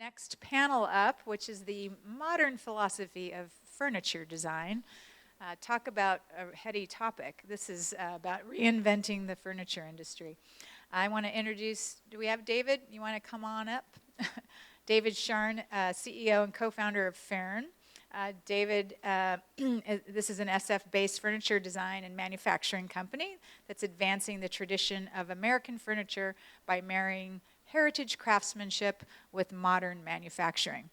next panel up, which is the modern philosophy of furniture design. Talk about a heady topic. This is about reinventing the furniture industry. I want to introduce, do we have David? You want to come on up? David Charne, CEO and co-founder of Fyrn. David, this is an SF-based furniture design and manufacturing company that's advancing the tradition of American furniture by marrying heritage craftsmanship with modern manufacturing,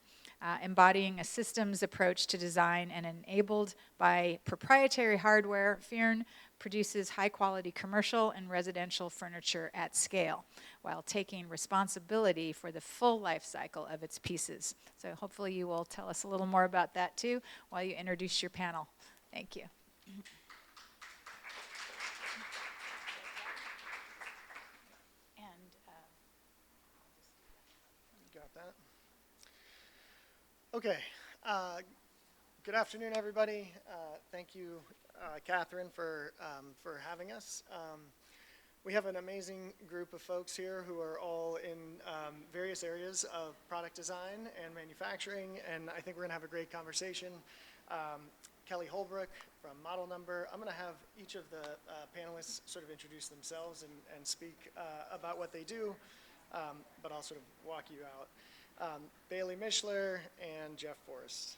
embodying a systems approach to design and enabled by proprietary hardware. Fyrn produces high-quality commercial and residential furniture at scale while taking responsibility for the full life cycle of its pieces. So hopefully you will tell us a little more about that too while you introduce your panel. Thank you. Got that? Okay. Good afternoon, everybody. Thank you, Catherine, for having us. We have an amazing group of folks here who are all in various areas of product design and manufacturing, and I think we're going to have a great conversation. Kelly Holbrook from Model Number. I'm going to have each of the panelists sort of introduce themselves and speak about what they do, but I'll sort of walk you out. Baillie Mishler and Jeff Forrest.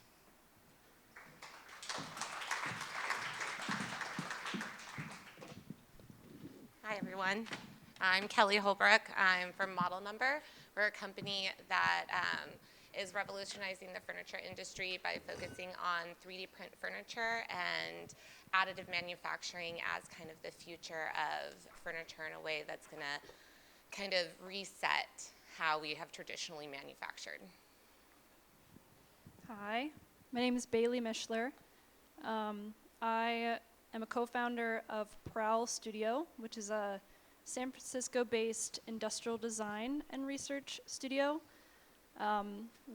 Hi, everyone. I'm Kelly Holbrook. I'm from Model Number. We're a company that is revolutionizing the furniture industry by focusing on 3D print furniture and additive manufacturing as kind of the future of furniture in a way that's going to kind of reset how we have traditionally manufactured. Hi, my name is Baillie Mishler. I am a co-founder of PROWL Studio, which is a San Francisco-based industrial design and research studio.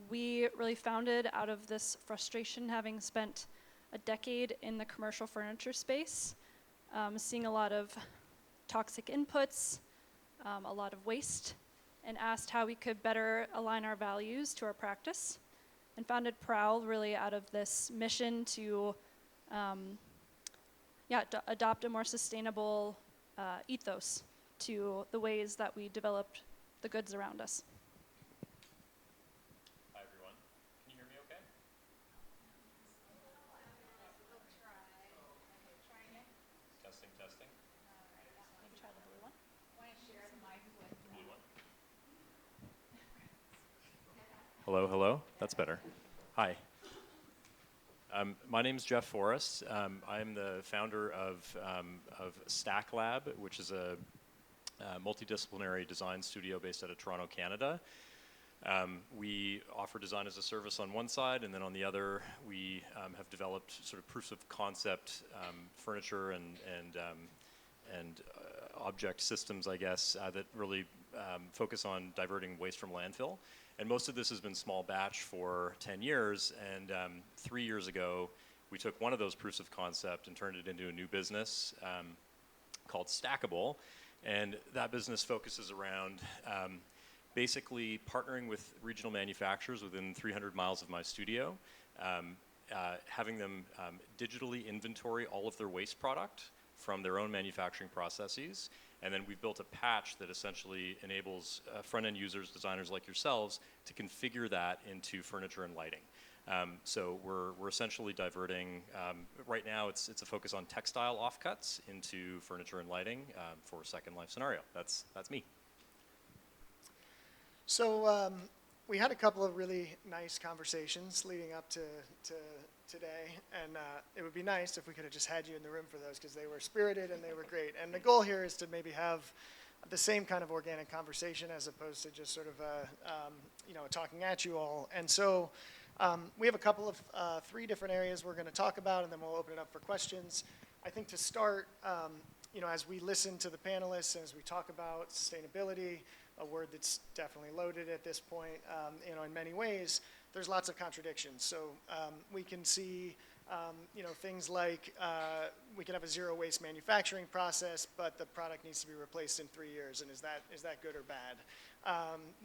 We really founded out of this frustration, having spent a decade in the commercial furniture space, seeing a lot of toxic inputs, a lot of waste, and asked how we could better align our values to our practice, and founded PROWL really out of this mission to adopt a more sustainable ethos to the ways that we developed the goods around us. Hi, everyone. Can you hear me okay? Testing, testing. Maybe try the blue one. Want to share the mic with The blue one. Hello, hello. That's better. Hi. My name is Jeff Forrest. I'm the founder of Stackabl, which is a multidisciplinary design studio based out of Toronto, Canada. We offer design as a service on one side, and then on the other, we have developed sort of proofs of concept furniture and object systems, I guess, that really focus on diverting waste from landfill. And most of this has been small batch for 10 years, and 3 years ago, we took one of those proofs of concept and turned it into a new business called Stackabl, and that business focuses around basically partnering with regional manufacturers within 300 miles of my studio, having them digitally inventory all of their waste product from their own manufacturing processes. And then we've built a patch that essentially enables front-end users, designers like yourselves, to configure that into furniture and lighting. So we're essentially diverting, right now it's a focus on textile offcuts into furniture and lighting for a second life scenario. That's me. So we had a couple of really nice conversations leading up to today, and it would be nice if we could have just had you in the room for those, because they were spirited and they were great. And the goal here is to maybe have the same kind of organic conversation as opposed to just sort of talking at you all. And so we have a couple of 3 different areas we're going to talk about, and then we'll open it up for questions. I think to start, as we listen to the panelists and as we talk about sustainability, a word that's definitely loaded at this point, in many ways, there's lots of contradictions. So we can see Things like we can have a zero waste manufacturing process, but the product needs to be replaced in 3 years, and is that good or bad?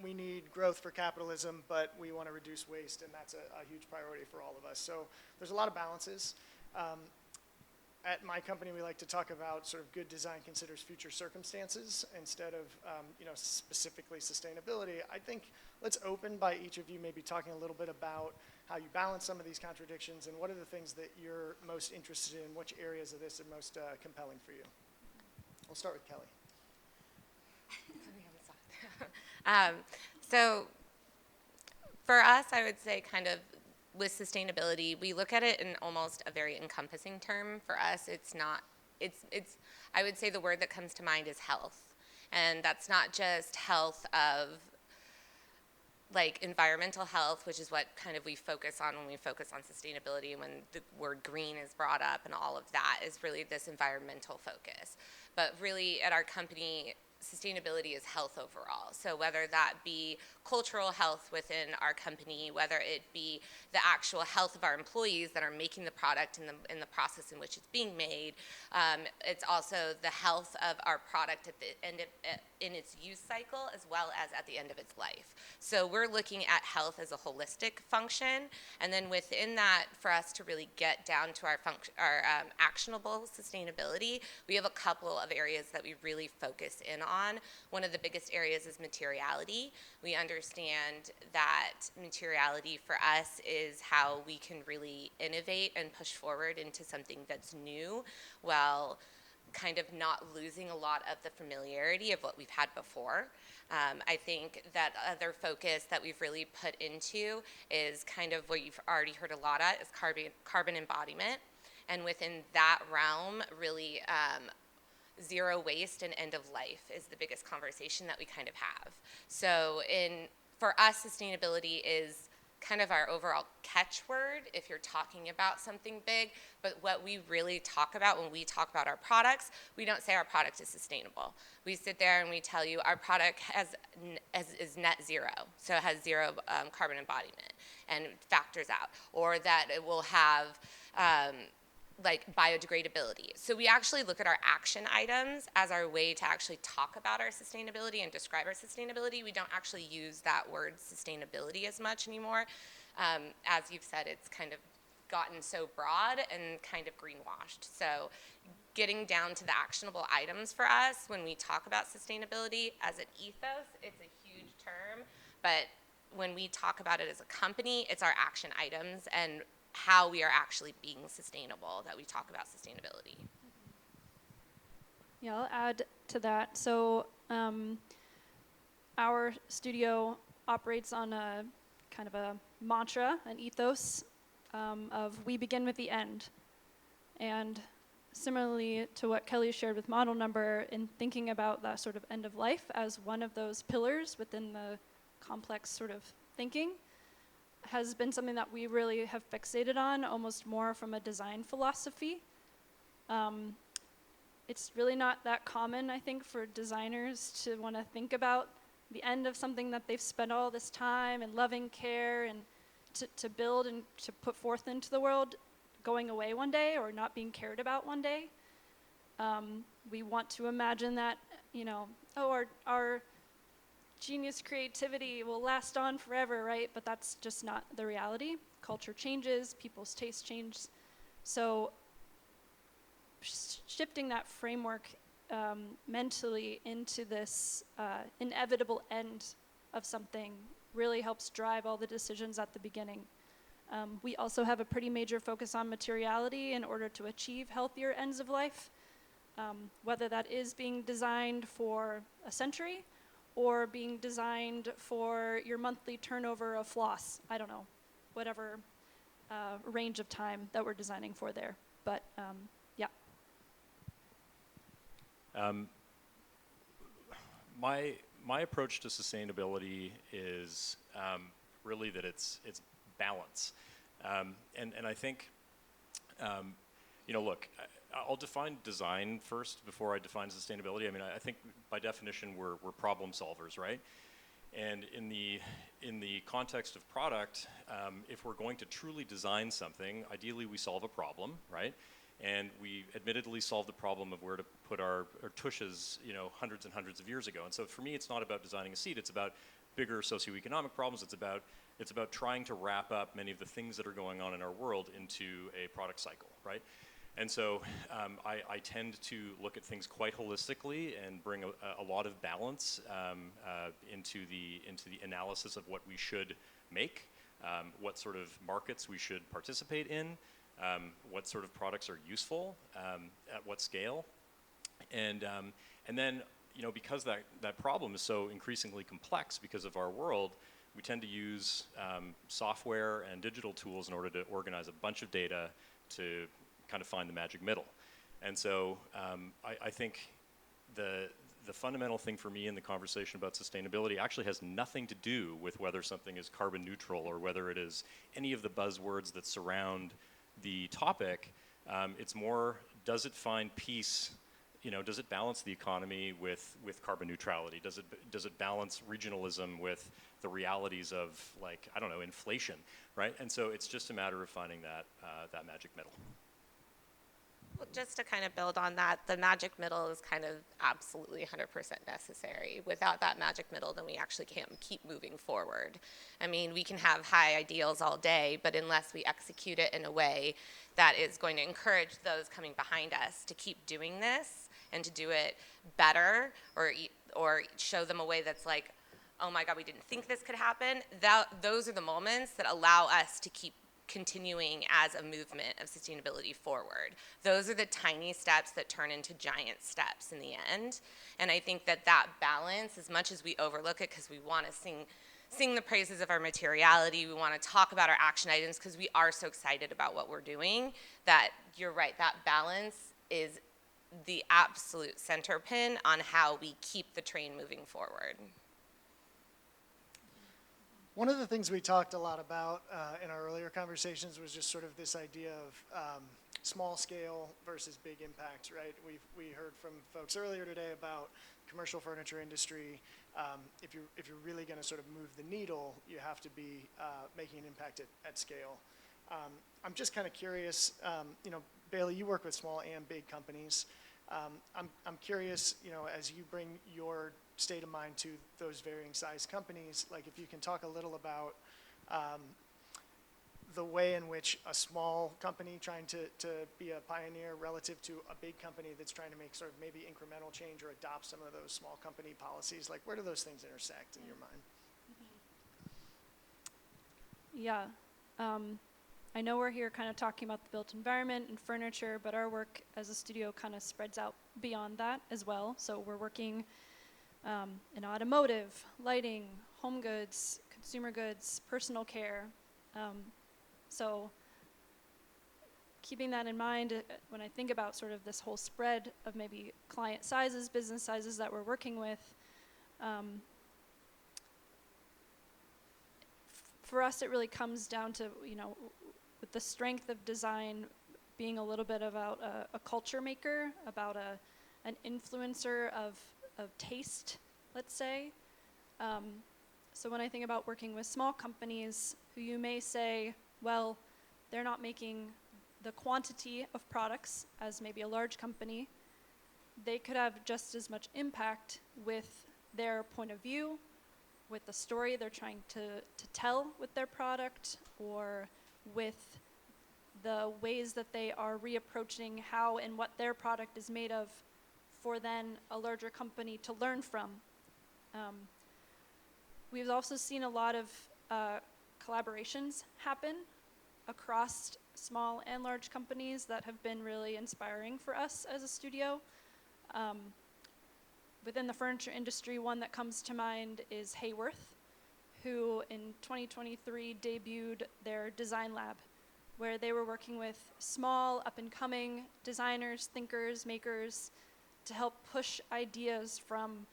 We need growth for capitalism, but we want to reduce waste, and that's a huge priority for all of us. So there's a lot of balances. At my company, we like to talk about sort of good design considers future circumstances instead of specifically sustainability. I think let's open by each of you maybe talking a little bit about how you balance some of these contradictions and what are the things that you're most interested in, which areas of this are most compelling for you. We'll start with Kelly. So for us, I would say kind of with sustainability, we look at it in almost a very encompassing term. For us, I would say the word that comes to mind is health. And that's not just health of like environmental health, which is what kind of we focus on when we focus on sustainability, and when the word green is brought up, and all of that is really this environmental focus. But really at our company, sustainability is health overall. So whether that be cultural health within our company, whether it be the actual health of our employees that are making the product in the process in which it's being made, it's also the health of our product at the end of in its use cycle as well as at the end of its life. So we're looking at health as a holistic function, and then within that, for us to really get down to our actionable sustainability, we have a couple of areas that we really focus in on. One of the biggest areas is materiality. We understand that materiality for us is how we can really innovate and push forward into something that's new, while kind of not losing a lot of the familiarity of what we've had before. I think that other focus that we've really put into is kind of what you've already heard a lot at, is carbon embodiment. And within that realm, really zero waste and end of life is the biggest conversation that we kind of have. So for us, sustainability is kind of our overall catchword if you're talking about something big, but what we really talk about when we talk about our products, we don't say our product is sustainable. We sit there and we tell you our product is net zero, so it has zero carbon embodiment and factors out, or that it will have like biodegradability. So we actually look at our action items as our way to actually talk about our sustainability and describe our sustainability. We don't actually use that word sustainability as much anymore. As you've said, it's kind of gotten so broad and kind of greenwashed. So getting down to the actionable items for us when we talk about sustainability as an ethos, it's a huge term, but when we talk about it as a company, it's our action items and how we are actually being sustainable that we talk about sustainability. Yeah, I'll add to that. So our studio operates on a kind of a mantra, an ethos of we begin with the end. And similarly to what Kelly shared with Model Number, in thinking about that sort of end of life as one of those pillars within the complex sort of thinking, has been something that we really have fixated on, almost more from a design philosophy. It's really not that common, I think, for designers to want to think about the end of something that they've spent all this time and loving care and to build and to put forth into the world going away one day or not being cared about one day. We want to imagine that, our genius creativity will last on forever, right? But that's just not the reality. Culture changes, people's tastes change. So shifting that framework mentally into this inevitable end of something really helps drive all the decisions at the beginning. We also have a pretty major focus on materiality in order to achieve healthier ends of life, whether that is being designed for a century or being designed for your monthly turnover of floss. I don't know, whatever range of time that we're designing for there. But yeah. My approach to sustainability is really that it's balance, and I think look, I'll define design first before I define sustainability. I mean, I think by definition we're problem solvers, right? And in the context of product, if we're going to truly design something, ideally we solve a problem, right? And we admittedly solved the problem of where to put our tushes, hundreds and hundreds of years ago. And so for me, it's not about designing a seat. It's about bigger socioeconomic problems. It's about trying to wrap up many of the things that are going on in our world into a product cycle, right? And so I tend to look at things quite holistically and bring a lot of balance into the analysis of what we should make, what sort of markets we should participate in, what sort of products are useful, at what scale, and then because that problem is so increasingly complex because of our world, we tend to use software and digital tools in order to organize a bunch of data to kind of find the magic middle. And so I think the fundamental thing for me in the conversation about sustainability actually has nothing to do with whether something is carbon neutral or whether it is any of the buzzwords that surround the topic. It's more, does it find peace? Does it balance the economy with carbon neutrality? Does it balance regionalism with the realities of, like, I don't know, inflation, right? And so it's just a matter of finding that magic middle. Well, just to kind of build on that, the magic middle is kind of absolutely 100% necessary. Without that magic middle, then we actually can't keep moving forward. I mean, we can have high ideals all day, but unless we execute it in a way that is going to encourage those coming behind us to keep doing this and to do it better, or show them a way that's like, oh my God, we didn't think this could happen, those are the moments that allow us to keep continuing as a movement of sustainability forward. Those are the tiny steps that turn into giant steps in the end. And I think that balance, as much as we overlook it because we want to sing the praises of our materiality, we want to talk about our action items because we are so excited about what we're doing, that you're right, that balance is the absolute center pin on how we keep the train moving forward. One of the things we talked a lot about in our earlier conversations was just sort of this idea of small scale versus big impact, right? We heard from folks earlier today about commercial furniture industry. If you're really going to sort of move the needle, you have to be making an impact at scale. I'm just kind of curious, Baillie, you work with small and big companies. I'm curious, as you bring your state of mind to those varying size companies, like if you can talk a little about the way in which a small company trying to be a pioneer relative to a big company that's trying to make sort of maybe incremental change or adopt some of those small company policies, like where do those things intersect in your mind? Yeah. I know we're here kind of talking about the built environment and furniture, but our work as a studio kind of spreads out beyond that as well. So we're working in automotive, lighting, home goods, consumer goods, personal care. So keeping that in mind when I think about sort of this whole spread of maybe client sizes, business sizes that we're working with, for us it really comes down to, with the strength of design being a little bit about a culture maker, about an influencer of taste, let's say. So when I think about working with small companies who you may say, well, they're not making the quantity of products as maybe a large company, they could have just as much impact with their point of view, with the story they're trying to tell with their product, or with the ways that they are reapproaching how and what their product is made of for then a larger company to learn from. We've also seen a lot of collaborations happen across small and large companies that have been really inspiring for us as a studio. Within the furniture industry, one that comes to mind is Hayworth, who in 2023 debuted their design lab, where they were working with small, up-and-coming designers, thinkers, makers, to help push ideas from,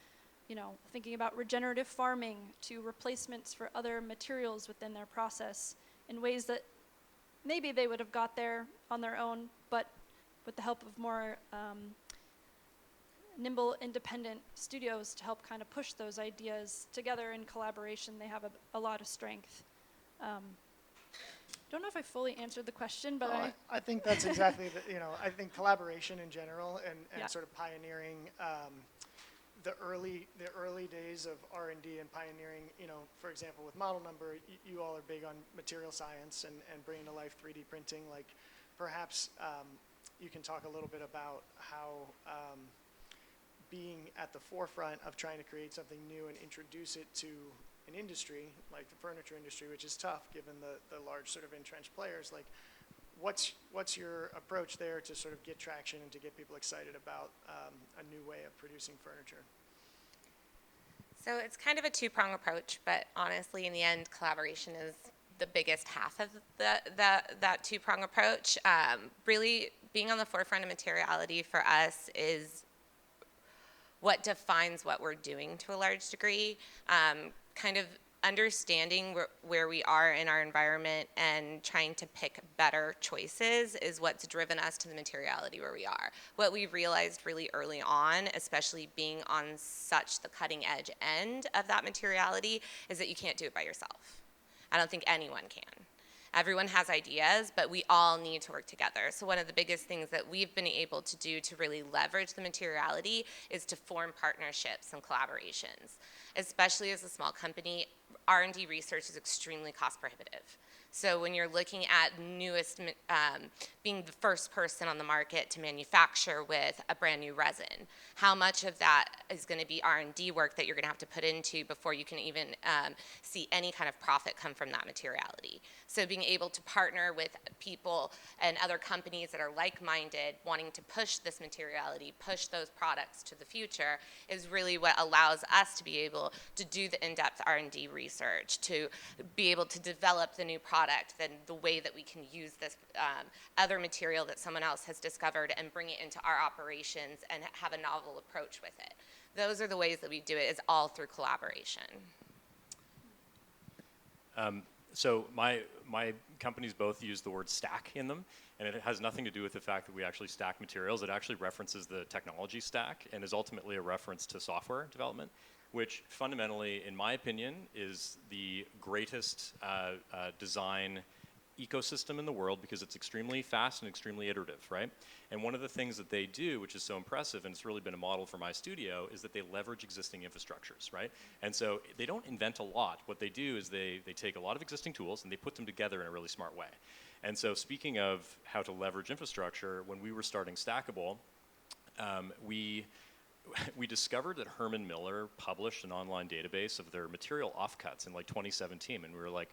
thinking about regenerative farming to replacements for other materials within their process in ways that maybe they would have got there on their own, but with the help of more nimble, independent studios to help kind of push those ideas together in collaboration. They have a lot of strength. Don't know if I fully answered the question, but I think that's exactly I think collaboration in general and Yeah. sort of pioneering the early days of R&D and pioneering, for example, with Model Number, you all are big on material science and bringing to life 3D printing. Like, perhaps you can talk a little bit about how being at the forefront of trying to create something new and introduce it to an industry like the furniture industry, which is tough given the large sort of entrenched players. Like, what's your approach there to sort of get traction and to get people excited about a new way of producing furniture? So it's kind of a two-prong approach, but honestly, in the end, collaboration is the biggest half of that two-prong approach. Really, being on the forefront of materiality for us is what defines what we're doing to a large degree. Kind of understanding where we are in our environment and trying to pick better choices is what's driven us to the materiality where we are. What we realized really early on, especially being on such the cutting edge end of that materiality, is that you can't do it by yourself. I don't think anyone can. Everyone has ideas, but we all need to work together. So one of the biggest things that we've been able to do to really leverage the materiality is to form partnerships and collaborations. Especially as a small company, R&D research is extremely cost prohibitive. So when you're looking at being the first person on the market to manufacture with a brand new resin, how much of that is going to be R&D work that you're going to have to put into before you can even see any kind of profit come from that materiality. So being able to partner with people and other companies that are like-minded, wanting to push this materiality, push those products to the future, is really what allows us to be able to do the in-depth R&D research, to be able to develop the new product, then the way that we can use this other material that someone else has discovered and bring it into our operations and have a novel approach with it. Those are the ways that we do it, is all through collaboration. So my companies both use the word stack in them, and it has nothing to do with the fact that we actually stack materials. It actually references the technology stack and is ultimately a reference to software development, which fundamentally, in my opinion, is the greatest design ecosystem in the world because it's extremely fast and extremely iterative, right? And one of the things that they do, which is so impressive, and it's really been a model for my studio, is that they leverage existing infrastructures, right? And so they don't invent a lot. What they do is they take a lot of existing tools and they put them together in a really smart way. And so speaking of how to leverage infrastructure, when we were starting Stackabl, we discovered that Herman Miller published an online database of their material offcuts in like 2017, and we were like,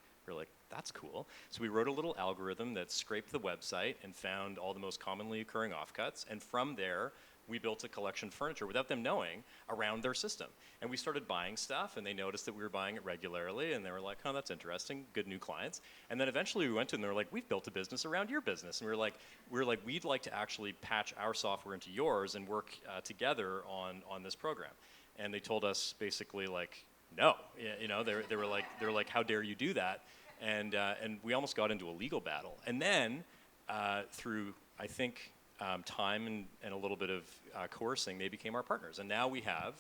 that's cool. So we wrote a little algorithm that scraped the website and found all the most commonly occurring offcuts, and from there, we built a collection of furniture without them knowing around their system. And we started buying stuff, and they noticed that we were buying it regularly, and they were like, oh, that's interesting, good new clients. And then eventually we went to them, and they were like, we've built a business around your business. And we were like, we'd like to actually patch our software into yours and work together on this program. And they told us basically like, no, they were like, how dare you do that? And we almost got into a legal battle. And then through, I think, time and a little bit of coercing, they became our partners. And now we have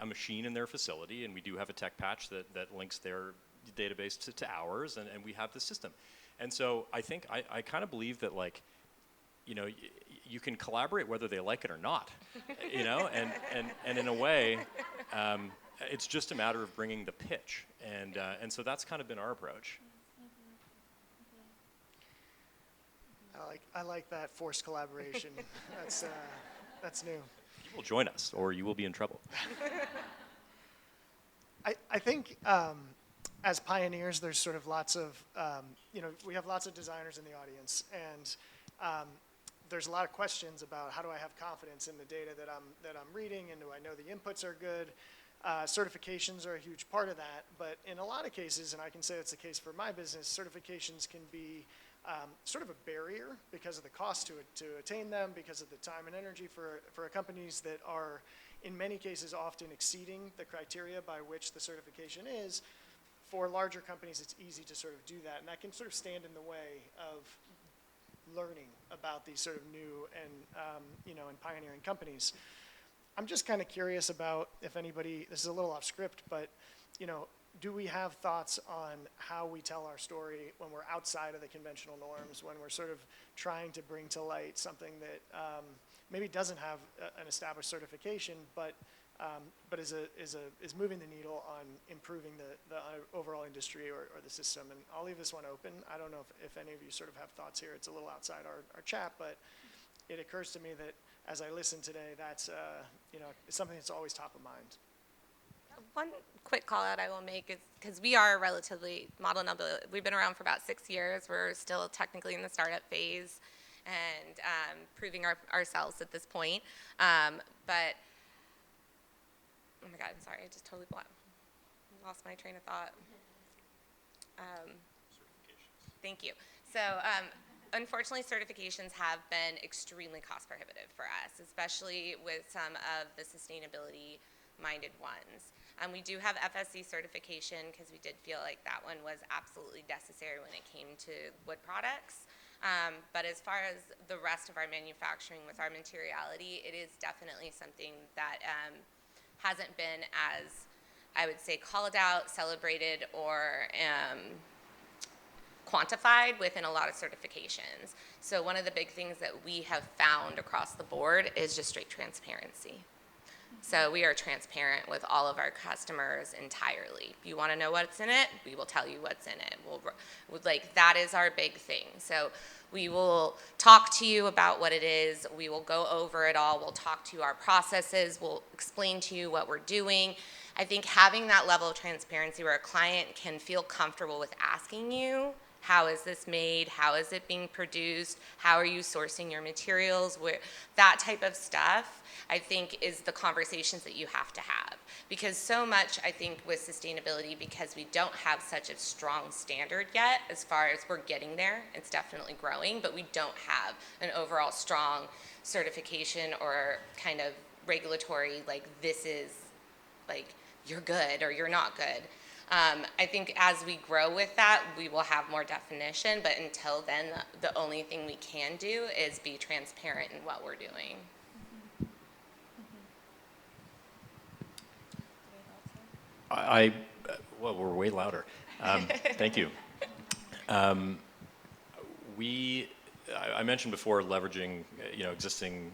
a machine in their facility, and we do have a tech patch that links their database to ours, and we have the system. And so I think I kind of believe that, like, you can collaborate whether they like it or not, and in a way, it's just a matter of bringing the pitch. And so that's kind of been our approach. I like that forced collaboration. That's new. People join us, or you will be in trouble. I think as pioneers, there's sort of lots of, we have lots of designers in the audience, and there's a lot of questions about how do I have confidence in the data that I'm reading, and do I know the inputs are good? Certifications are a huge part of that, but in a lot of cases, and I can say it's the case for my business, certifications can be sort of a barrier because of the cost to attain them, because of the time and energy for companies that are, in many cases, often exceeding the criteria by which the certification is. For larger companies, it's easy to sort of do that, and that can sort of stand in the way of learning about these sort of new and and pioneering companies. I'm just kind of curious about if anybody, this is a little off script, but do we have thoughts on how we tell our story when we're outside of the conventional norms, when we're sort of trying to bring to light something that maybe doesn't have an established certification, but is moving the needle on improving the overall industry or the system? And I'll leave this one open. I don't know if any of you sort of have thoughts here. It's a little outside our chat, but it occurs to me that as I listen today, that's it's something that's always top of mind. One quick call out I will make is because we are relatively model number. We've been around for about 6 years. We're still technically in the startup phase and proving ourselves at this point. But oh my God, I'm sorry, I just totally lost my train of thought. Thank you. So unfortunately, certifications have been extremely cost prohibitive for us, especially with some of the sustainability-minded ones. We do have FSC certification because we did feel like that one was absolutely necessary when it came to wood products. But as far as the rest of our manufacturing with our materiality, it is definitely something that hasn't been as, I would say, called out, celebrated, or quantified within a lot of certifications. So one of the big things that we have found across the board is just straight transparency. So we are transparent with all of our customers entirely. If you want to know what's in it, we will tell you what's in it. That is our big thing. So we will talk to you about what it is. We will go over it all. We'll talk to you our processes. We'll explain to you what we're doing. I think having that level of transparency where a client can feel comfortable with asking you, how is this made? How is it being produced? How are you sourcing your materials? That type of stuff, I think, is the conversations that you have to have. Because so much, I think, with sustainability, because we don't have such a strong standard yet, as far as we're getting there, it's definitely growing, but we don't have an overall strong certification or kind of regulatory, this is, you're good or you're not good. I think as we grow with that, we will have more definition, but until then, the only thing we can do is be transparent in what we're doing. Well, we're way louder. Thank you. I mentioned before leveraging, existing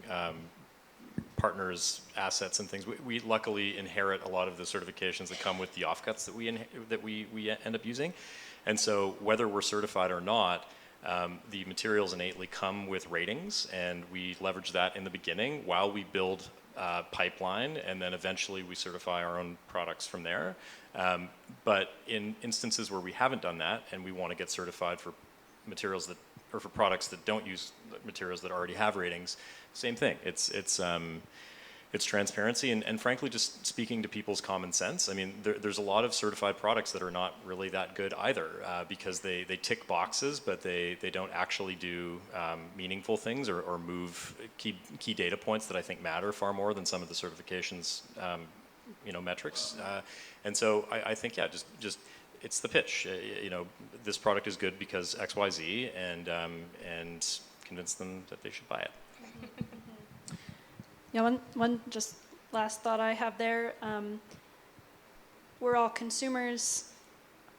partners' assets and things. We luckily inherit a lot of the certifications that come with the offcuts that we end up using, and so whether we're certified or not, the materials innately come with ratings, and we leverage that in the beginning while we build pipeline, and then eventually we certify our own products from there. But in instances where we haven't done that and we want to get certified for materials or for products that don't use materials that already have ratings, same thing. It's transparency and frankly just speaking to people's common sense. I mean, there's a lot of certified products that are not really that good either because they tick boxes, but they don't actually do meaningful things or move key data points that I think matter far more than some of the certifications metrics. And so I think, yeah, just it's the pitch. This product is good because X, Y, Z, and convince them that they should buy it. Yeah, one just last thought I have there. We're all consumers.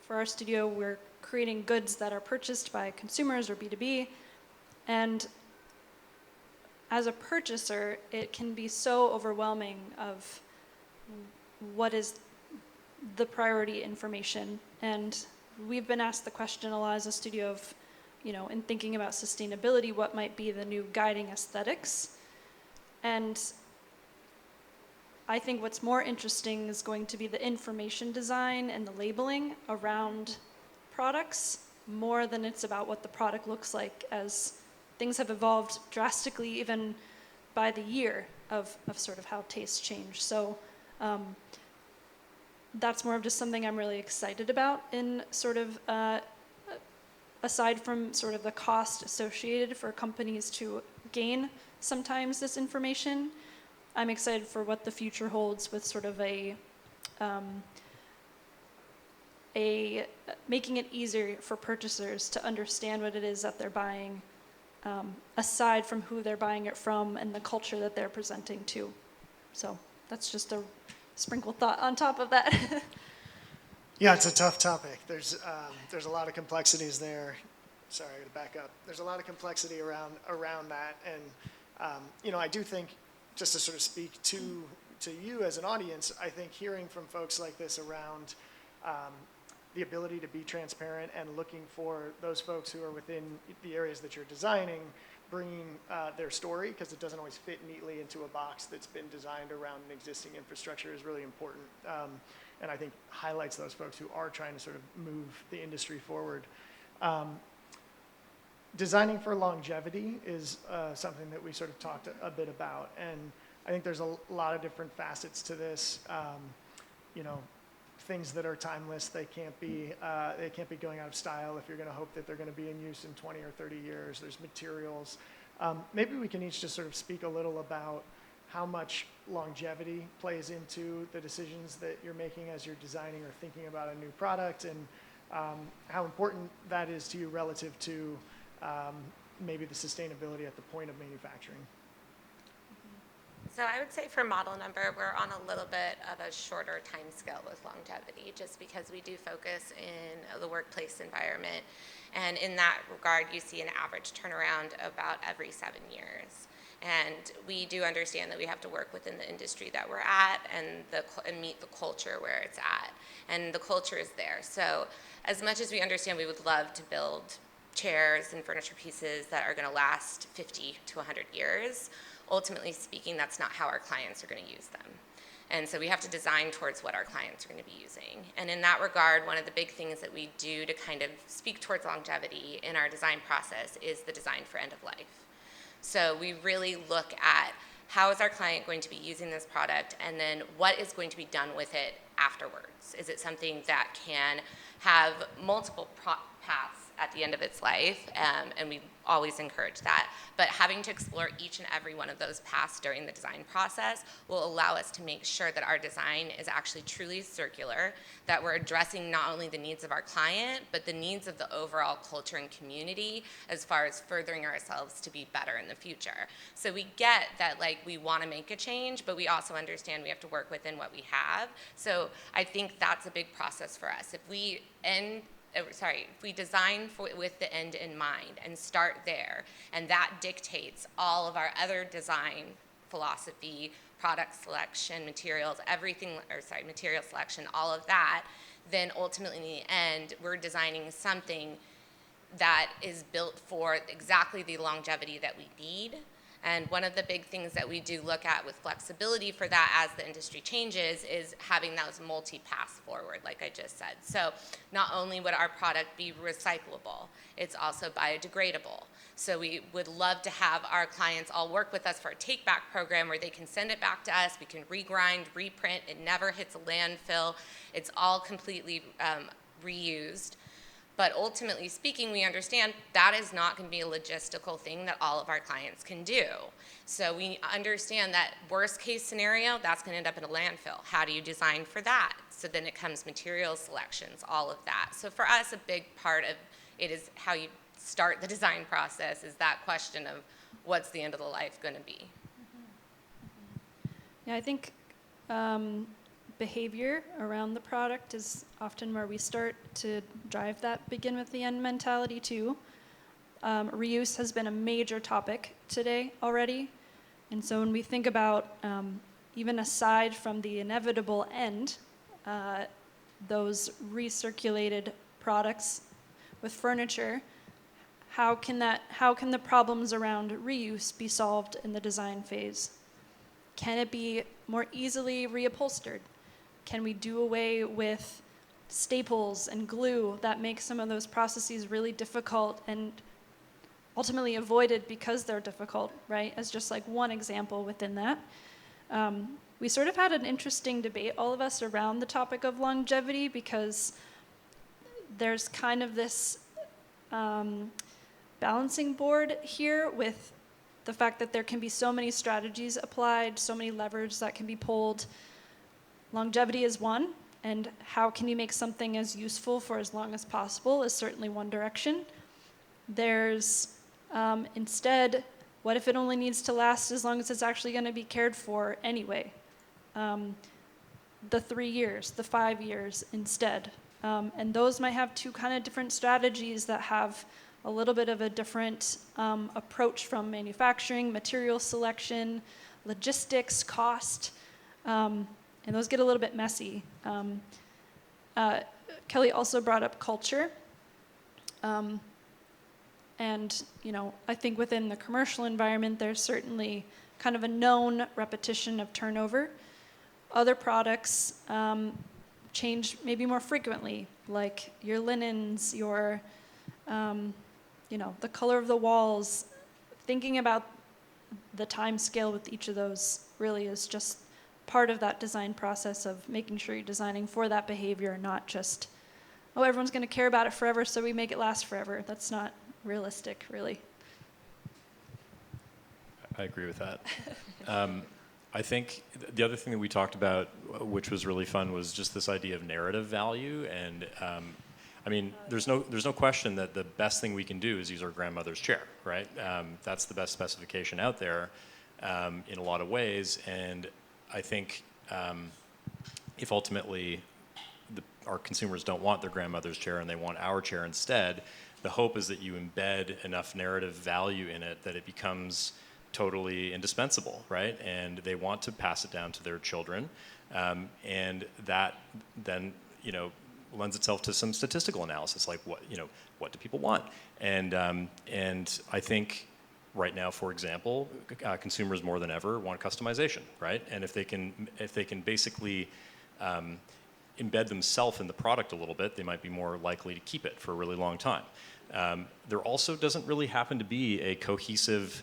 For our studio, we're creating goods that are purchased by consumers or B2B. And as a purchaser, it can be so overwhelming of what is the priority information. And we've been asked the question a lot as a studio of, in thinking about sustainability, what might be the new guiding aesthetics? And I think what's more interesting is going to be the information design and the labeling around products more than it's about what the product looks like, as things have evolved drastically even by the year of sort of how tastes change. So that's more of just something I'm really excited about in sort of, aside from sort of the cost associated for companies to gain sometimes this information. I'm excited for what the future holds with sort of a making it easier for purchasers to understand what it is that they're buying, aside from who they're buying it from and the culture that they're presenting to. So that's just a sprinkled thought on top of that. Yeah, it's a tough topic. There's a lot of complexities there. Sorry, I got to back up. There's a lot of complexity around that, and I do think, just to sort of speak to you as an audience, I think hearing from folks like this around the ability to be transparent and looking for those folks who are within the areas that you're designing, bringing their story, because it doesn't always fit neatly into a box that's been designed around an existing infrastructure, is really important. And I think highlights those folks who are trying to sort of move the industry forward. Designing for longevity is something that we sort of talked a bit about, and I think there's a lot of different facets to this. Things that are timeless, they can't be going out of style if you're going to hope that they're going to be in use in 20 or 30 years. There's materials. Maybe we can each just sort of speak a little about how much longevity plays into the decisions that you're making as you're designing or thinking about a new product, and how important that is to you relative to maybe the sustainability at the point of manufacturing. So I would say for model number, we're on a little bit of a shorter time scale with longevity, just because we do focus in the workplace environment. And in that regard, you see an average turnaround about every 7 years. And we do understand that we have to work within the industry that we're at and meet the culture where it's at. And the culture is there. So as much as we understand, we would love to build chairs and furniture pieces that are going to last 50 to 100 years. Ultimately speaking, that's not how our clients are going to use them. And so we have to design towards what our clients are going to be using. And in that regard, one of the big things that we do to kind of speak towards longevity in our design process is the design for end of life. So we really look at how is our client going to be using this product, and then what is going to be done with it afterwards. Is it something that can have multiple paths at the end of its life, and we always encourage that. But having to explore each and every one of those paths during the design process will allow us to make sure that our design is actually truly circular, that we're addressing not only the needs of our client, but the needs of the overall culture and community as far as furthering ourselves to be better in the future. So we get that, like, we want to make a change, but we also understand we have to work within what we have. So I think that's a big process for us. If we design with the end in mind and start there, and that dictates all of our other design philosophy, product selection, material selection, all of that, then ultimately in the end, we're designing something that is built for exactly the longevity that we need. And one of the big things that we do look at with flexibility for that as the industry changes is having those multi-paths forward, like I just said. So not only would our product be recyclable, it's also biodegradable. So we would love to have our clients all work with us for a take-back program where they can send it back to us, we can regrind, reprint, it never hits a landfill, it's all completely reused. But ultimately speaking, we understand that is not going to be a logistical thing that all of our clients can do. So we understand that worst case scenario, that's going to end up in a landfill. How do you design for that? So then it comes material selections, all of that. So for us, a big part of it is how you start the design process is that question of what's the end of the life going to be. Yeah, I think behavior around the product is often where we start to drive that begin with the end mentality too. Reuse has been a major topic today already. And so when we think about, even aside from the inevitable end, those recirculated products with furniture, how can the problems around reuse be solved in the design phase? Can it be more easily reupholstered? Can we do away with staples and glue that make some of those processes really difficult and ultimately avoided because they're difficult, right? As just like one example within that. We sort of had an interesting debate, all of us, around the topic of longevity, because there's kind of this balancing board here with the fact that there can be so many strategies applied, so many levers that can be pulled. Longevity is one, and how can you make something as useful for as long as possible is certainly one direction. There's instead, what if it only needs to last as long as it's actually going to be cared for anyway? the 3 years, the 5 years instead. And those might have two kind of different strategies that have a little bit of a different approach from manufacturing, material selection, logistics, cost, and those get a little bit messy. Kelly also brought up culture. And, you know, I think within the commercial environment, there's certainly kind of a known repetition of turnover. Other products change maybe more frequently, like your linens, your, you know, the color of the walls. Thinking about the time scale with each of those really is just part of that design process of making sure you're designing for that behavior, not just, oh, everyone's going to care about it forever, so we make it last forever. That's not realistic, really. I agree with that. I think the other thing that we talked about, which was really fun, was just this idea of narrative value. And I mean, there's no question that the best thing we can do is use our grandmother's chair, right? That's the best specification out there in a lot of ways. And I think if ultimately our consumers don't want their grandmother's chair and they want our chair instead, the hope is that you embed enough narrative value in it that it becomes totally indispensable, right? And they want to pass it down to their children, and that then, you know, lends itself to some statistical analysis, like what do people want? And I think right now, for example, consumers more than ever want customization, right? And if they can basically embed themselves in the product a little bit, they might be more likely to keep it for a really long time. There also doesn't really happen to be a cohesive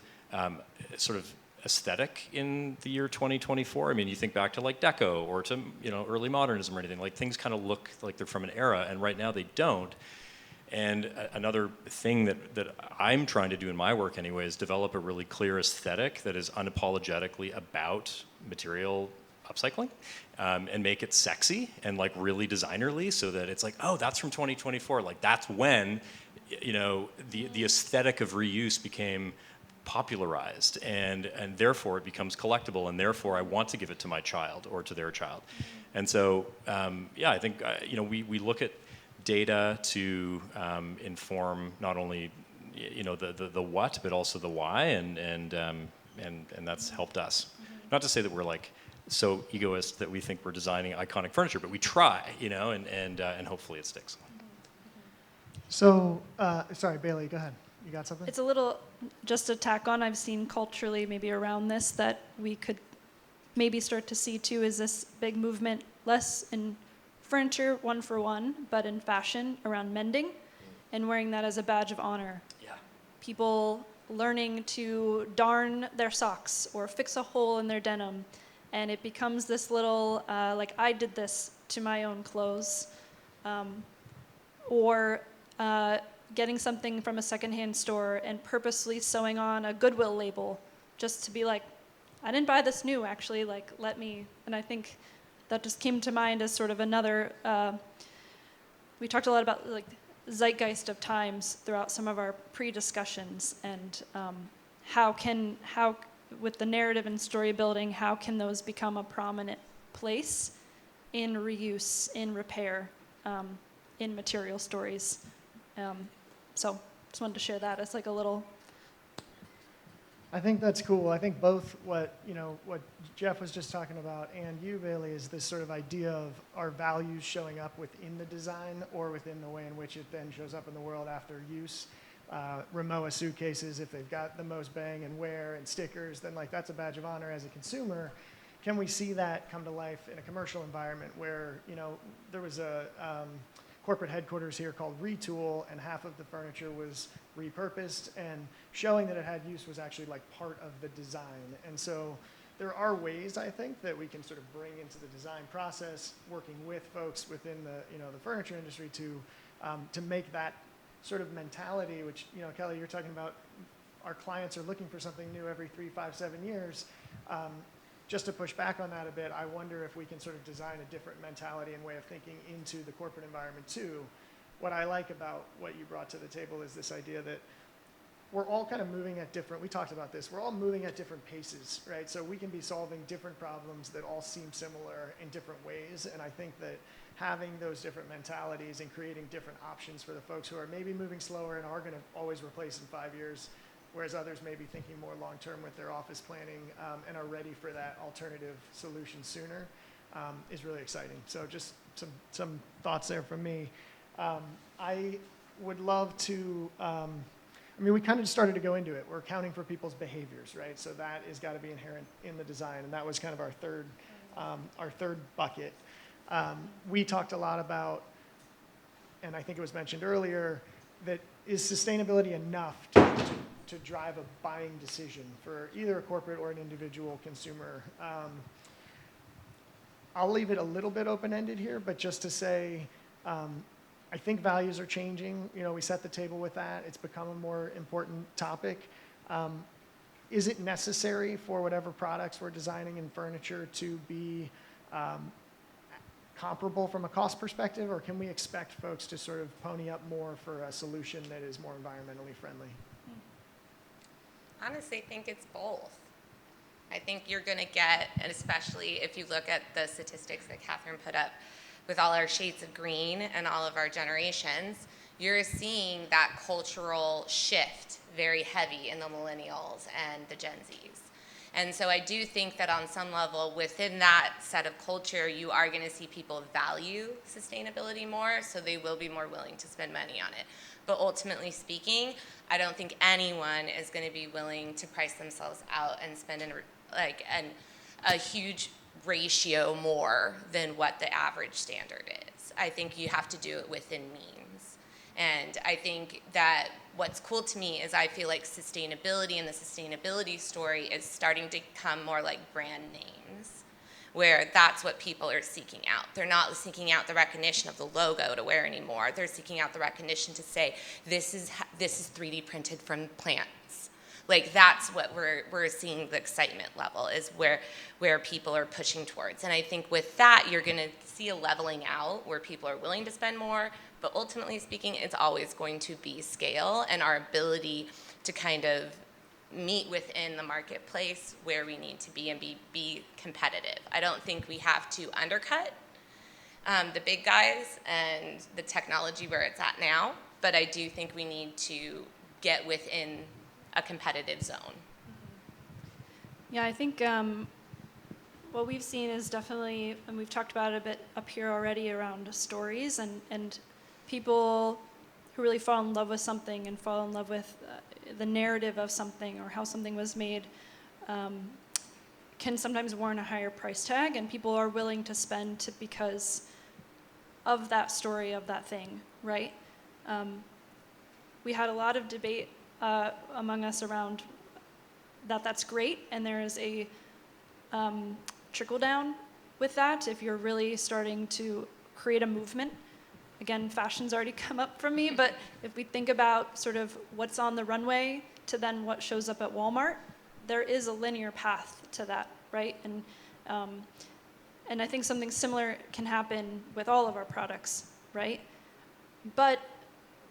sort of aesthetic in the year 2024. I mean, you think back to like Deco or to, you know, early modernism or anything, like things kind of look like they're from an era, and right now they don't. And another thing that I'm trying to do in my work anyway is develop a really clear aesthetic that is unapologetically about material upcycling, and make it sexy and like really designerly, so that it's like, oh, that's from 2024. Like that's when, you know, the aesthetic of reuse became popularized, and therefore it becomes collectible, and therefore I want to give it to my child or to their child. And so, yeah, I think you know, we look at data to inform not only, you know, the what, but also the why, and that's helped us. Not to say that we're like so egoist that we think we're designing iconic furniture, but we try, you know, and hopefully it sticks. So, sorry, Bailey, go ahead. You got something? It's a little, just to tack on, I've seen culturally maybe around this that we could maybe start to see too, is this big movement, less in furniture, one for one, but in fashion around mending and wearing that as a badge of honor. Yeah. People learning to darn their socks or fix a hole in their denim. And it becomes this little, like I did this to my own clothes. Or getting something from a secondhand store and purposely sewing on a Goodwill label just to be like, I didn't buy this new, actually, like, let me. And I think that just came to mind as sort of another, we talked a lot about like zeitgeist of times throughout some of our pre-discussions, and how with the narrative and story building, how can those become a prominent place in reuse, in repair, in material stories. So just wanted to share that as like a little. I think that's cool. I think both what Jeff was just talking about and you, Bailey, is this sort of idea of our values showing up within the design or within the way in which it then shows up in the world after use. Rimowa suitcases, if they've got the most bang and wear and stickers, then like that's a badge of honor as a consumer. Can we see that come to life in a commercial environment where, you know, there was a corporate headquarters here called Retool, and half of the furniture was repurposed, and showing that it had use was actually like part of the design. And so there are ways, I think, that we can sort of bring into the design process, working with folks within the furniture industry to make that sort of mentality, which, you know, Kelly, you're talking about our clients are looking for something new every 3, 5, 7 years. Just to push back on that a bit, I wonder if we can sort of design a different mentality and way of thinking into the corporate environment too. What I like about what you brought to the table is this idea that we're all kind of moving at different, we talked about this, we're all moving at different paces, right? So we can be solving different problems that all seem similar in different ways. And I think that having those different mentalities and creating different options for the folks who are maybe moving slower and are going to always replace in 5 years, whereas others may be thinking more long-term with their office planning and are ready for that alternative solution sooner, is really exciting. So just some thoughts there from me. I would love to, I mean, we kind of started to go into it. We're accounting for people's behaviors, right? So that has got to be inherent in the design, and that was kind of our third bucket. We talked a lot about, and I think it was mentioned earlier, that is sustainability enough to drive a buying decision for either a corporate or an individual consumer? I'll leave it a little bit open-ended here, but just to say, I think values are changing. You know, we set the table with that. It's become a more important topic. Is it necessary for whatever products we're designing in furniture to be comparable from a cost perspective, or can we expect folks to sort of pony up more for a solution that is more environmentally friendly? Honestly, I think it's both. I think you're going to get, and especially if you look at the statistics that Catherine put up with all our shades of green and all of our generations, you're seeing that cultural shift very heavy in the millennials and the Gen Zs. And so I do think that on some level within that set of culture, you are going to see people value sustainability more, so they will be more willing to spend money on it. But ultimately speaking, I don't think anyone is going to be willing to price themselves out and spend a huge ratio more than what the average standard is. I think you have to do it within means. And I think that what's cool to me is I feel like sustainability and the sustainability story is starting to come more like brand names, where that's what people are seeking out. They're not seeking out the recognition of the logo to wear anymore. They're seeking out the recognition to say, this is 3D printed from plants. Like, that's what we're seeing the excitement level is where people are pushing towards. And I think with that, you're going to see a leveling out where people are willing to spend more, but ultimately speaking, it's always going to be scale and our ability to kind of meet within the marketplace where we need to be and be competitive. I don't think we have to undercut the big guys and the technology where it's at now, but I do think we need to get within a competitive zone. Yeah, I think what we've seen is definitely, and we've talked about it a bit up here already around stories and people who really fall in love with something and fall in love with the narrative of something or how something was made can sometimes warrant a higher price tag, and people are willing to spend because of that story of that thing, right? We had a lot of debate among us around that's great, and there is a trickle down with that if you're really starting to create a movement. Again, fashion's already come up from me, but if we think about sort of what's on the runway to then what shows up at Walmart, there is a linear path to that, right? And I think something similar can happen with all of our products, right? But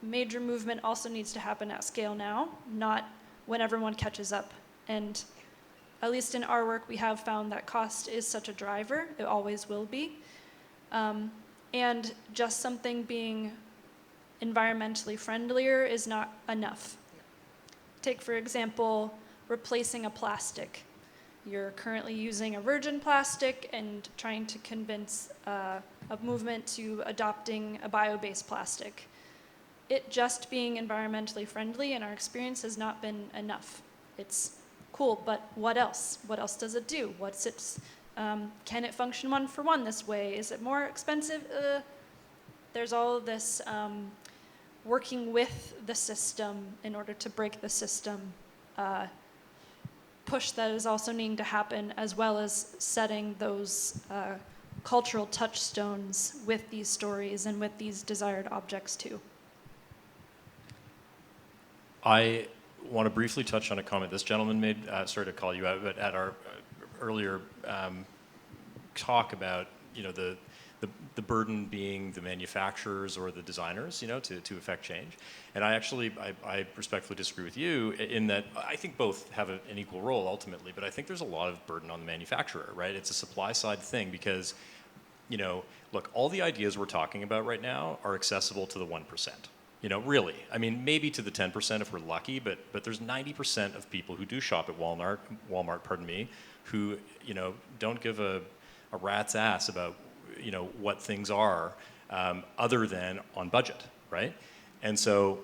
major movement also needs to happen at scale now, not when everyone catches up. And at least in our work, we have found that cost is such a driver. It always will be. And just something being environmentally friendlier is not enough. Take, for example, replacing a plastic. You're currently using a virgin plastic and trying to convince a movement to adopting a bio-based plastic. It just being environmentally friendly in our experience has not been enough. It's cool, but what else? What else does it do? What's its can it function one for one this way? Is it more expensive? There's all of this working with the system in order to break the system push that is also needing to happen, as well as setting those cultural touchstones with these stories and with these desired objects too. I want to briefly touch on a comment this gentleman made. Sorry to call you out, but at our earlier talk about the the burden being the manufacturers or the designers, you know, to affect change. And I respectfully disagree with you in that I think both have an equal role ultimately, but I think there's a lot of burden on the manufacturer, right? It's a supply side thing because, you know, look, all the ideas we're talking about right now are accessible to the 1%. You know, really. I mean, maybe to the 10% if we're lucky, but there's 90% of people who do shop at Walmart, pardon me, who, you know, don't give a rat's ass about, you know, what things are other than on budget, right? And so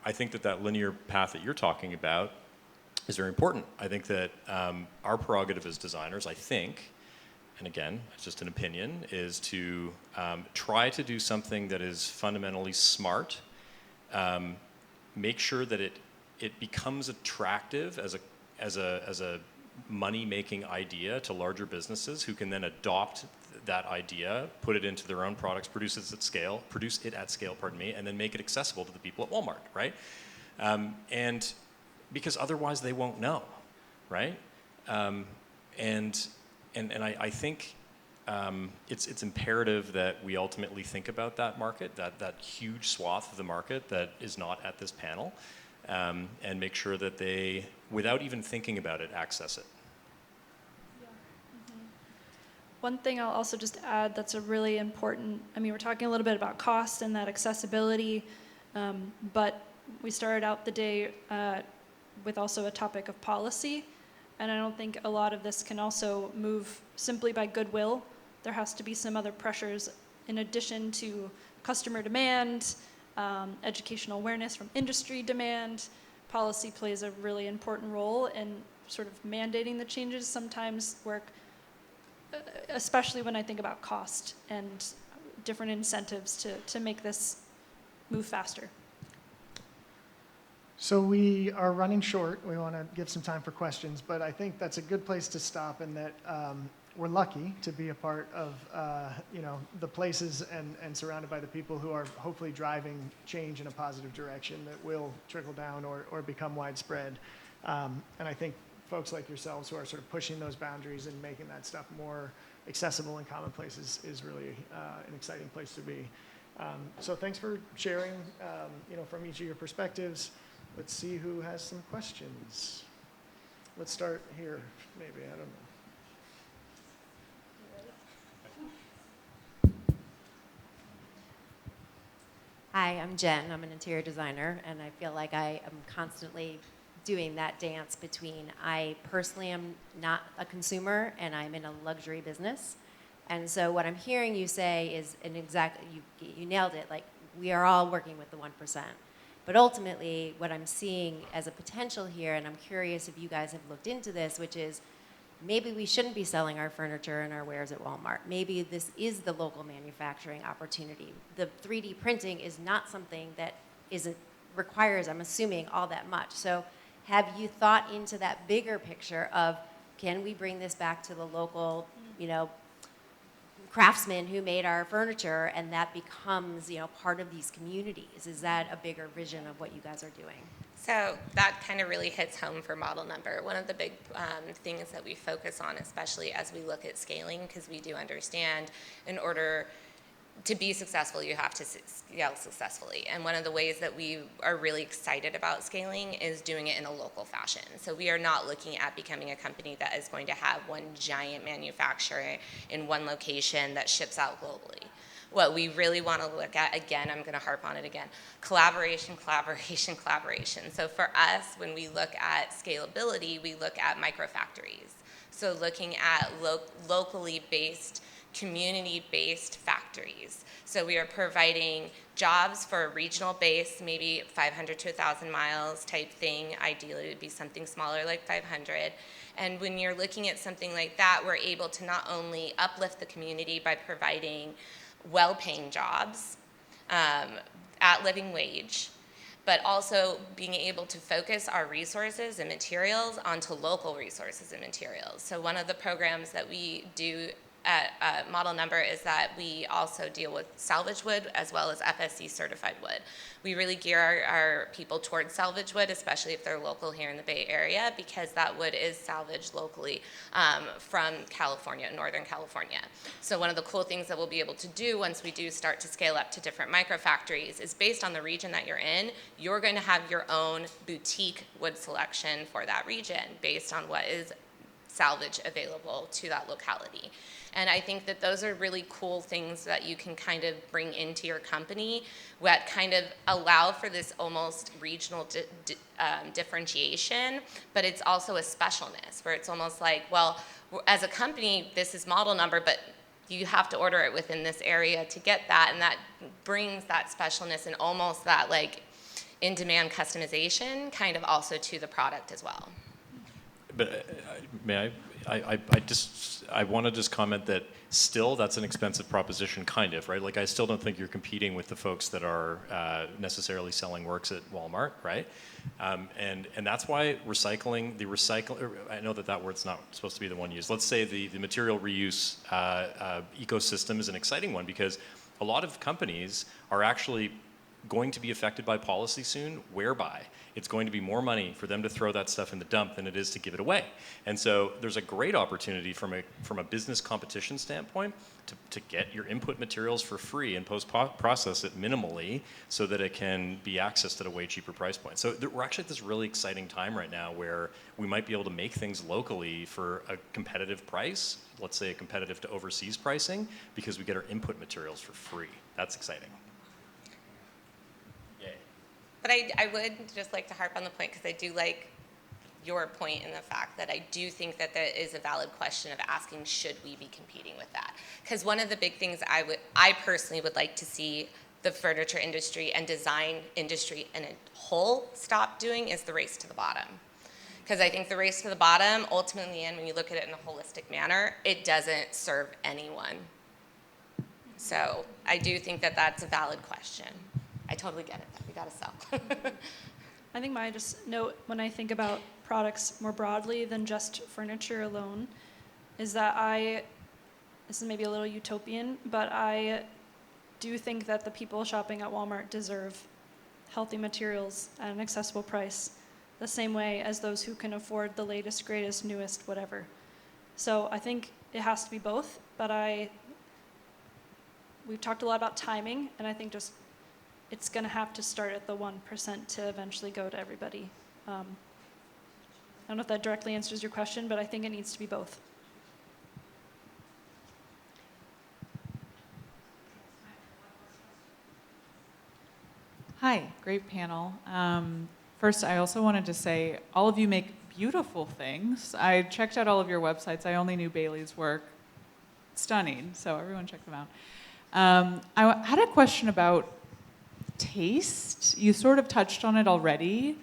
I think that linear path that you're talking about is very important. I think that our prerogative as designers, I think, and again, it's just an opinion, is to try to do something that is fundamentally smart, make sure that it becomes attractive as a money-making idea to larger businesses who can then adopt that idea, put it into their own products, produce it at scale, pardon me, and then make it accessible to the people at Walmart, right? And because otherwise they won't know, right? And I think it's imperative that we ultimately think about that market, that huge swath of the market that is not at this panel, and make sure that they, without even thinking about it, access it. One thing I'll also just add that's a really important, I mean, we're talking a little bit about cost and that accessibility, but we started out the day with also a topic of policy, and I don't think a lot of this can also move simply by goodwill. There has to be some other pressures in addition to customer demand, educational awareness from industry demand. Policy plays a really important role in sort of mandating the changes. Sometimes work, especially when I think about cost and different incentives to make this move faster. So we are running short. We want to give some time for questions, but I think that's a good place to stop in that we're lucky to be a part of you know, the places and surrounded by the people who are hopefully driving change in a positive direction that will trickle down or become widespread. And I think folks like yourselves who are sort of pushing those boundaries and making that stuff more accessible and commonplace is really an exciting place to be. So thanks for sharing, you know, from each of your perspectives. Let's see who has some questions. Let's start here, maybe, I don't know. Hi, I'm Jen. I'm an interior designer, and I feel like I am constantly doing that dance between I personally am not a consumer and I'm in a luxury business. And so what I'm hearing you say is you nailed it, like we are all working with the 1%. But ultimately, what I'm seeing as a potential here, and I'm curious if you guys have looked into this, which is maybe we shouldn't be selling our furniture and our wares at Walmart. Maybe this is the local manufacturing opportunity. The 3D printing is not something that requires, I'm assuming, all that much. So have you thought into that bigger picture of, can we bring this back to the local, you know, craftsmen who made our furniture, and that becomes, you know, part of these communities? Is that a bigger vision of what you guys are doing? So that kind of really hits home for model number. One of the big things that we focus on, especially as we look at scaling, because we do understand in order to be successful, you have to scale successfully. And one of the ways that we are really excited about scaling is doing it in a local fashion. So we are not looking at becoming a company that is going to have one giant manufacturer in one location that ships out globally. What we really want to look at, again, I'm going to harp on it again, collaboration, collaboration, collaboration. So for us, when we look at scalability, we look at microfactories. So looking at locally based, community-based factories. So we are providing jobs for a regional base, maybe 500 to 1,000 miles type thing. Ideally, it would be something smaller like 500. And when you're looking at something like that, we're able to not only uplift the community by providing well-paying jobs at living wage, but also being able to focus our resources and materials onto local resources and materials. So one of the programs that we do at Model Number is that we also deal with salvage wood as well as FSC certified wood. We really gear our people towards salvage wood, especially if they're local here in the Bay Area, because that wood is salvaged locally from California, Northern California. So one of the cool things that we'll be able to do once we do start to scale up to different microfactories is based on the region that you're in, you're going to have your own boutique wood selection for that region based on what is salvage available to that locality. And I think that those are really cool things that you can kind of bring into your company that kind of allow for this almost regional differentiation, but it's also a specialness where it's almost like, well, as a company, this is Model Number, but you have to order it within this area to get that, and that brings that specialness and almost that like in-demand customization kind of also to the product as well. But may I want to just comment that still that's an expensive proposition, kind of, right? Like I still don't think you're competing with the folks that are necessarily selling works at Walmart, right? And that's why I know that word's not supposed to be the one used. Let's say the material reuse ecosystem is an exciting one because a lot of companies are actually going to be affected by policy soon, whereby it's going to be more money for them to throw that stuff in the dump than it is to give it away. And so there's a great opportunity from a business competition standpoint to get your input materials for free and post-process it minimally so that it can be accessed at a way cheaper price point. So we're actually at this really exciting time right now where we might be able to make things locally for a competitive price, let's say a competitive to overseas pricing, because we get our input materials for free. That's exciting. But I would just like to harp on the point because I do like your point in the fact that I do think that there is a valid question of asking, should we be competing with that? Because one of the big things I personally would like to see the furniture industry and design industry in a whole stop doing is the race to the bottom. Because I think the race to the bottom, ultimately, and when you look at it in a holistic manner, it doesn't serve anyone. So I do think that that's a valid question. I totally get it. We gotta sell. I think my just note when I think about products more broadly than just furniture alone is that this is maybe a little utopian, but I do think that the people shopping at Walmart deserve healthy materials at an accessible price, the same way as those who can afford the latest, greatest, newest, whatever. So I think it has to be both, but we've talked a lot about timing, and I think just it's going to have to start at the 1% to eventually go to everybody. I don't know if that directly answers your question, but I think it needs to be both. Hi, great panel. First, I also wanted to say all of you make beautiful things. I checked out all of your websites. I only knew Baillie's work. Stunning, so everyone check them out. I had a question about taste. You sort of touched on it already.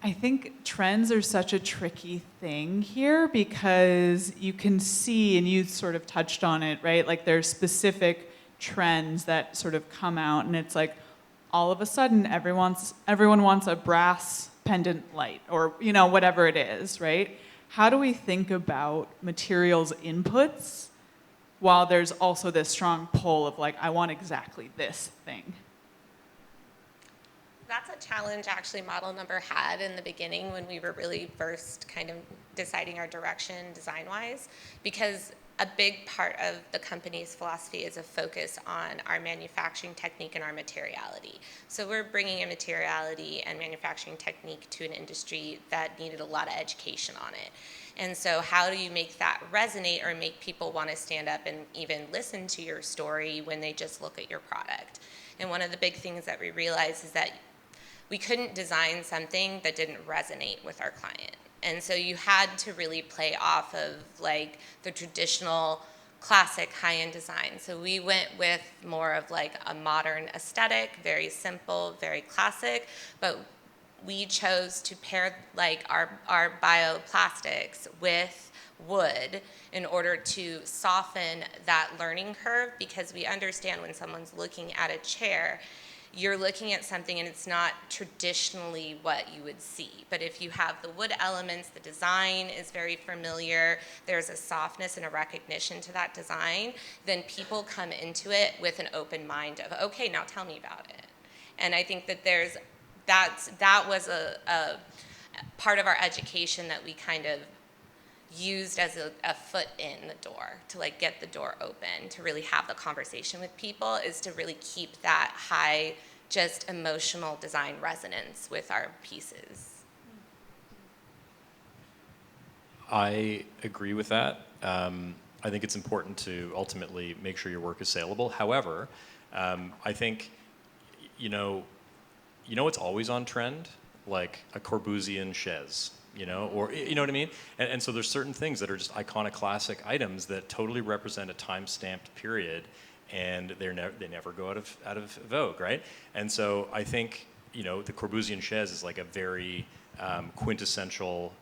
I think trends are such a tricky thing here because you can see, and you sort of touched on it, right? Like there's specific trends that sort of come out, and it's like all of a sudden everyone wants a brass pendant light or whatever it is, right? How do we think about materials inputs while there's also this strong pull of like, I want exactly this thing? That's a challenge actually Model Number had in the beginning when we were really first kind of deciding our direction design-wise, because a big part of the company's philosophy is a focus on our manufacturing technique and our materiality. So we're bringing a materiality and manufacturing technique to an industry that needed a lot of education on it. And so how do you make that resonate or make people want to stand up and even listen to your story when they just look at your product? And one of the big things that we realized is that we couldn't design something that didn't resonate with our client. And so you had to really play off of like the traditional classic high-end design. So we went with more of like a modern aesthetic, very simple, very classic, but we chose to pair like our bioplastics with wood in order to soften that learning curve, because we understand when someone's looking at a chair, you're looking at something and it's not traditionally what you would see. But if you have the wood elements, the design is very familiar, there's a softness and a recognition to that design, then people come into it with an open mind of, okay, now tell me about it. And I think that that was a part of our education that we kind of used as a foot in the door to like get the door open, to really have the conversation with people, is to really keep that high, just emotional design resonance with our pieces. I agree with that. I think it's important to ultimately make sure your work is saleable. However, I think, you know what's always on trend? Like a Corbusian chaise, or you know what I mean? And so there's certain things that are just iconic classic items that totally represent a time-stamped period, and they never go out of vogue, right? And so I think, the Corbusian chaise is like a very quintessential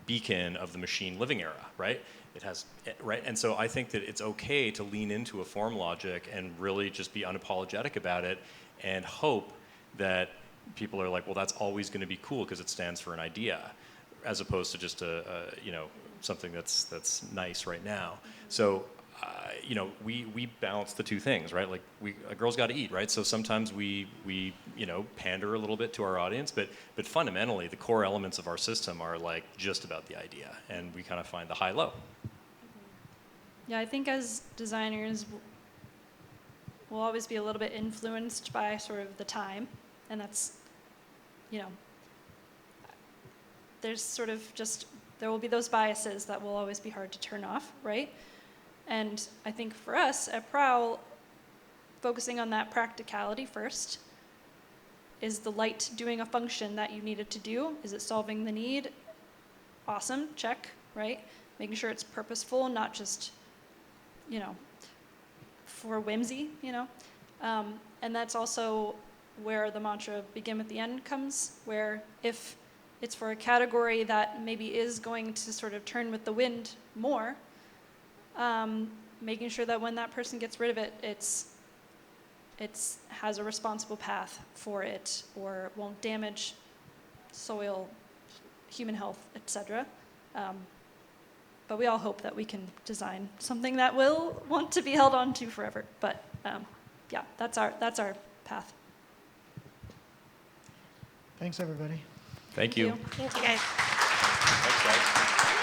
beacon of the machine living era, right? It has, right? And so I think that it's okay to lean into a form logic and really just be unapologetic about it, and hope that people are like, well, that's always going to be cool because it stands for an idea, as opposed to just something that's nice right now. So, we balance the two things, right? Like a girl's got to eat, right? So sometimes we pander a little bit to our audience, but fundamentally the core elements of our system are like just about the idea, and we kind of find the high-low. Yeah, I think as designers, we'll always be a little bit influenced by sort of the time, and that's, there's sort of just, there will be those biases that will always be hard to turn off, right? And I think for us at PROWL, focusing on that practicality first. Is the light doing a function that you need it to do? Is it solving the need? Awesome, check, right? Making sure it's purposeful, not just, for whimsy, And that's also where the mantra begin with the end comes, where if it's for a category that maybe is going to sort of turn with the wind more, making sure that when that person gets rid of it, it has a responsible path for it, or won't damage soil, human health, etc. But we all hope that we can design something that will want to be held on to forever. But yeah, that's our path. Thanks, everybody. Thank you. Thank you, guys. Thanks, guys.